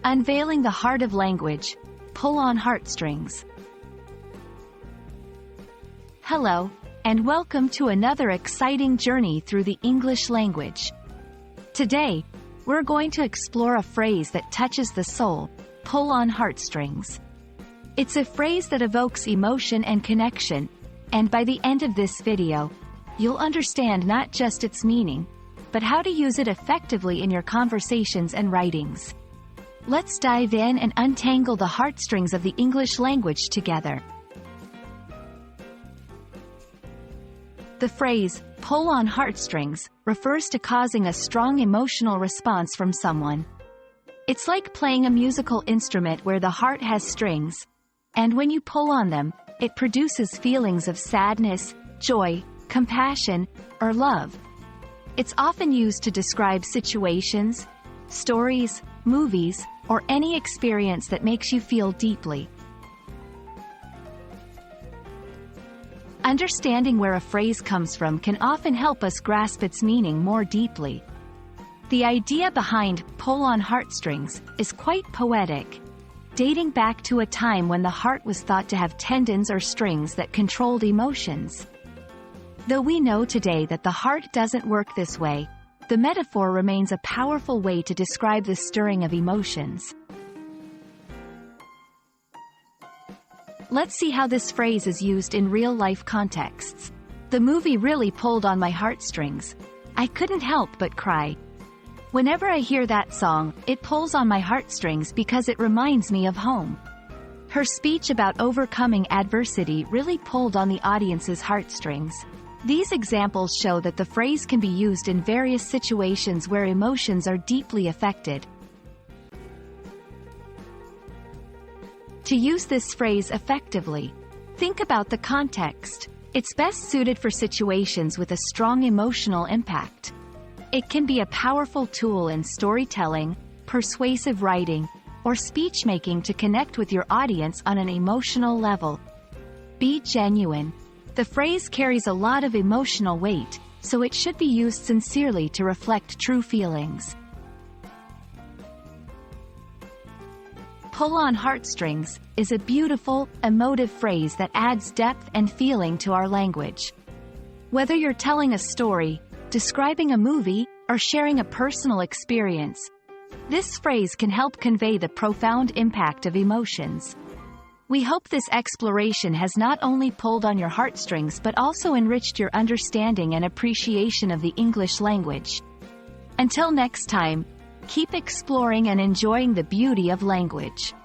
Unveiling the heart of language. Pull on heartstrings. Hello, and welcome to another exciting journey through the English language. Today, we're going to explore a phrase that touches the soul, pull on heartstrings. It's a phrase that evokes emotion and connection, and by the end of this video, you'll understand not just its meaning, but how to use it effectively in your conversations and writings. Let's dive in and untangle the heartstrings of the English language together. The phrase, pull on heartstrings, refers to causing a strong emotional response from someone. It's like playing a musical instrument where the heart has strings, and when you pull on them, it produces feelings of sadness, joy, compassion, or love. It's often used to describe situations, stories, movies, or any experience that makes you feel deeply. Understanding where a phrase comes from can often help us grasp its meaning more deeply. The idea behind pull on heartstrings is quite poetic, dating back to a time when the heart was thought to have tendons or strings that controlled emotions. Though we know today that the heart doesn't work this way, the metaphor remains a powerful way to describe the stirring of emotions. Let's see how this phrase is used in real-life contexts. The movie really pulled on my heartstrings. I couldn't help but cry. Whenever I hear that song, it pulls on my heartstrings because it reminds me of home. Her speech about overcoming adversity really pulled on the audience's heartstrings. These examples show that the phrase can be used in various situations where emotions are deeply affected. To use this phrase effectively, think about the context. It's best suited for situations with a strong emotional impact. It can be a powerful tool in storytelling, persuasive writing, or speech-making to connect with your audience on an emotional level. Be genuine. The phrase carries a lot of emotional weight, so it should be used sincerely to reflect true feelings. Pull on heartstrings is a beautiful, emotive phrase that adds depth and feeling to our language. Whether you're telling a story, describing a movie, or sharing a personal experience, this phrase can help convey the profound impact of emotions. We hope this exploration has not only pulled on your heartstrings but also enriched your understanding and appreciation of the English language. Until next time, keep exploring and enjoying the beauty of language.